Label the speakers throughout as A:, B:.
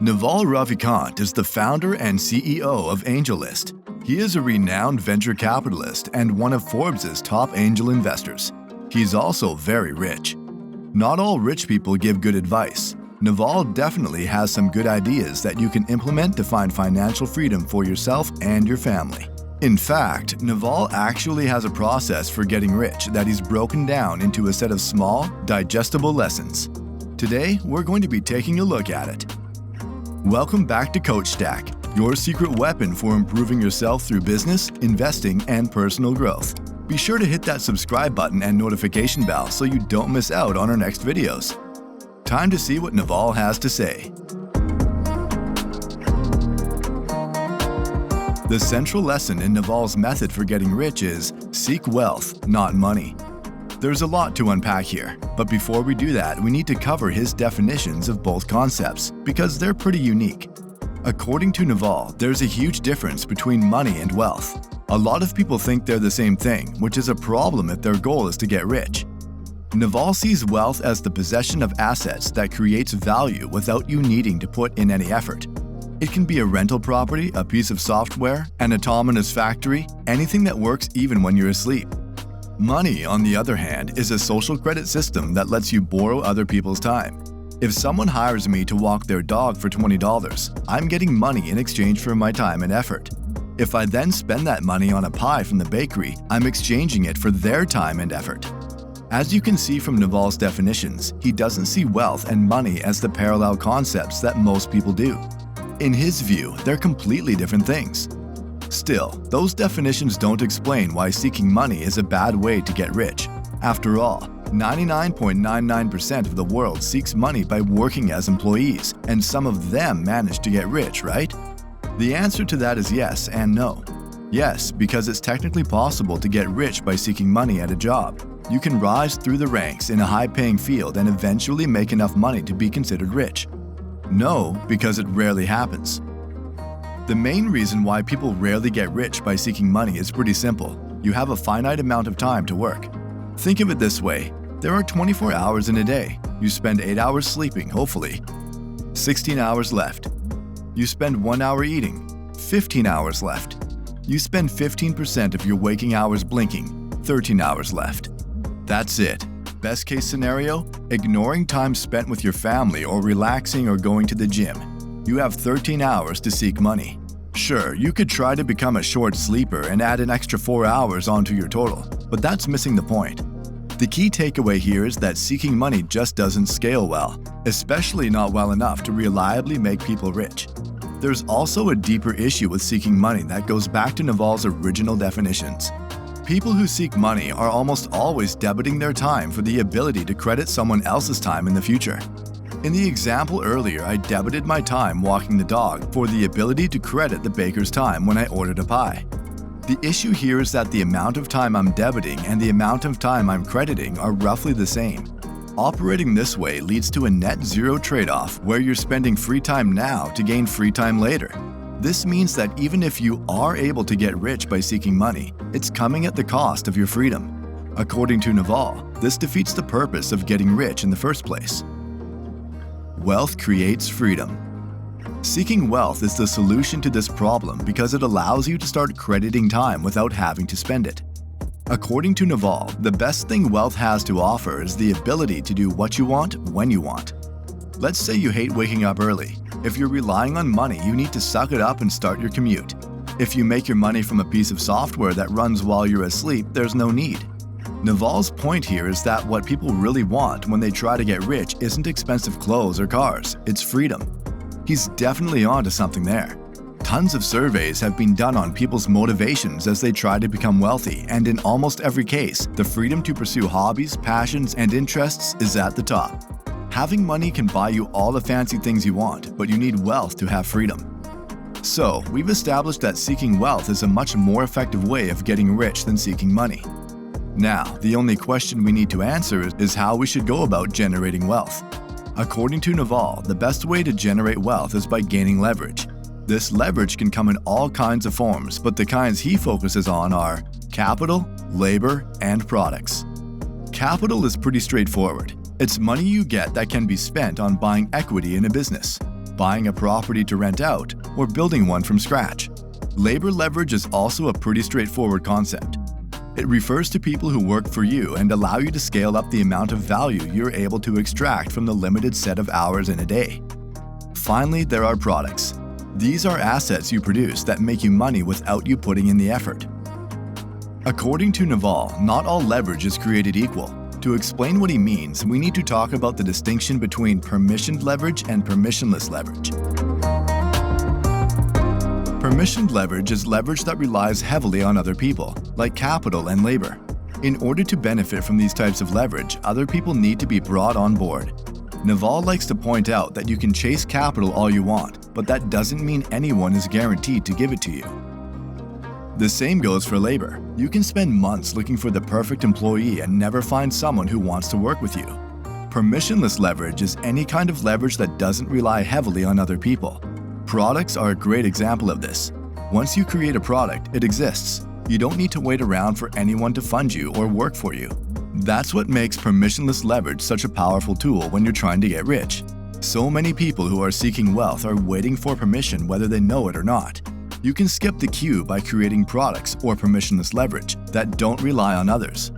A: NAVAL RAVIKANT is the founder and CEO of AngelList. He is a renowned venture capitalist and one of Forbes' top angel investors. He's also very rich. Not all rich people give good advice. NAVAL definitely has some good ideas that you can implement to find financial freedom for yourself and your family. In fact, NAVAL actually has a process for getting rich that he's broken down into a set of small, digestible lessons. Today, we're going to be taking a look at it. Welcome back to Coach Stack, your secret weapon for improving yourself through business, investing, and personal growth. Be sure to hit that subscribe button and notification bell so you don't miss out on our next videos. Time to see what NAVAL has to say. The central lesson in NAVAL's method for getting rich is seek wealth, not money. There's a lot to unpack here, but before we do that, we need to cover his definitions of both concepts because they're pretty unique. According to NAVAL, there's a huge difference between money and wealth. A lot of people think they're the same thing, which is a problem if their goal is to get rich. NAVAL sees wealth as the possession of assets that creates value without you needing to put in any effort. It can be a rental property, a piece of software, an autonomous factory, anything that works even when you're asleep. Money, on the other hand, is a social credit system that lets you borrow other people's time. If someone hires me to walk their dog for $20, I'm getting money in exchange for my time and effort. If I then spend that money on a pie from the bakery, I'm exchanging it for their time and effort. As you can see from NAVAL's definitions, he doesn't see wealth and money as the parallel concepts that most people do. In his view, they're completely different things. Still, those definitions don't explain why seeking money is a bad way to get rich. After all, 99.99% of the world seeks money by working as employees, and some of them manage to get rich, right? The answer to that is yes and no. Yes, because it's technically possible to get rich by seeking money at a job. You can rise through the ranks in a high-paying field and eventually make enough money to be considered rich. No, because it rarely happens. The main reason why people rarely get rich by seeking money is pretty simple. You have a finite amount of time to work. Think of it this way. There are 24 hours in a day. You spend 8 hours sleeping, hopefully. 16 hours left. You spend 1 hour eating. 15 hours left. You spend 15% of your waking hours blinking. 13 hours left. That's it. Best case scenario, ignoring time spent with your family or relaxing or going to the gym. You have 13 hours to seek money. Sure, you could try to become a short sleeper and add an extra 4 hours onto your total, but that's missing the point. The key takeaway here is that seeking money just doesn't scale well, especially not well enough to reliably make people rich. There's also a deeper issue with seeking money that goes back to NAVAL's original definitions. People who seek money are almost always debiting their time for the ability to credit someone else's time in the future. In the example earlier, I debited my time walking the dog for the ability to credit the baker's time when I ordered a pie. The issue here is that the amount of time I'm debiting and the amount of time I'm crediting are roughly the same. Operating this way leads to a net zero trade-off where you're spending free time now to gain free time later. This means that even if you are able to get rich by seeking money, it's coming at the cost of your freedom. According to NAVAL, this defeats the purpose of getting rich in the first place. Wealth creates freedom. Seeking wealth is the solution to this problem because it allows you to start crediting time without having to spend it. According to NAVAL, the best thing wealth has to offer is the ability to do what you want when you want. Let's say you hate waking up early. If you're relying on money, you need to suck it up and start your commute. If you make your money from a piece of software that runs while you're asleep, there's no need. NAVAL's point here is that what people really want when they try to get rich isn't expensive clothes or cars, it's freedom. He's definitely onto something there. Tons of surveys have been done on people's motivations as they try to become wealthy, and in almost every case, the freedom to pursue hobbies, passions, and interests is at the top. Having money can buy you all the fancy things you want, but you need wealth to have freedom. So, we've established that seeking wealth is a much more effective way of getting rich than seeking money. Now, the only question we need to answer is how we should go about generating wealth. According to NAVAL, the best way to generate wealth is by gaining leverage. This leverage can come in all kinds of forms, but the kinds he focuses on are capital, labor, and products. Capital is pretty straightforward. It's money you get that can be spent on buying equity in a business. buying a property to rent out, or building one from scratch. Labor leverage is also a pretty straightforward concept. It refers to people who work for you and allow you to scale up the amount of value you're able to extract from the limited set of hours in a day. Finally, there are products. These are assets you produce that make you money without you putting in the effort. According to NAVAL, not all leverage is created equal. To explain what he means, we need to talk about the distinction between permissioned leverage and permissionless leverage. Permissioned leverage is leverage that relies heavily on other people, like capital and labor. In order to benefit from these types of leverage, other people need to be brought on board. NAVAL likes to point out that you can chase capital all you want, but that doesn't mean anyone is guaranteed to give it to you. The same goes for labor. You can spend months looking for the perfect employee and never find someone who wants to work with you. Permissionless leverage is any kind of leverage that doesn't rely heavily on other people. Products are a great example of this. Once you create a product, it exists. You don't need to wait around for anyone to fund you or work for you. That's what makes permissionless leverage such a powerful tool when you're trying to get rich. So many people who are seeking wealth are waiting for permission whether they know it or not. You can skip the queue by creating products or permissionless leverage that don't rely on others.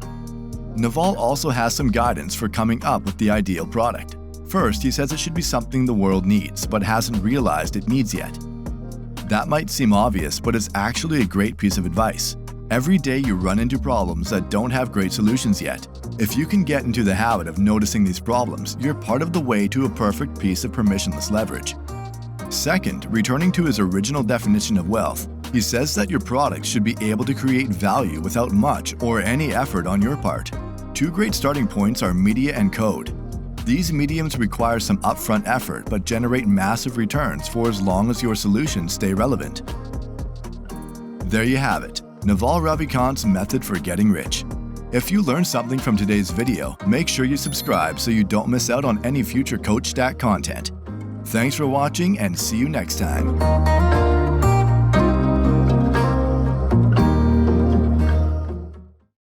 A: NAVAL also has some guidance for coming up with the ideal product. First, he says it should be something the world needs but hasn't realized it needs yet. That might seem obvious, but it's actually a great piece of advice. Every day you run into problems that don't have great solutions yet. If you can get into the habit of noticing these problems, you're part of the way to a perfect piece of permissionless leverage. Second, returning to his original definition of wealth, he says that your products should be able to create value without much or any effort on your part. Two great starting points are media and code. These mediums require some upfront effort but generate massive returns for as long as your solutions stay relevant. There you have it, NAVAL Ravikant's method for getting rich. If you learned something from today's video, make sure you subscribe so you don't miss out on any future Coach Stack content. Thanks for watching and see you next time.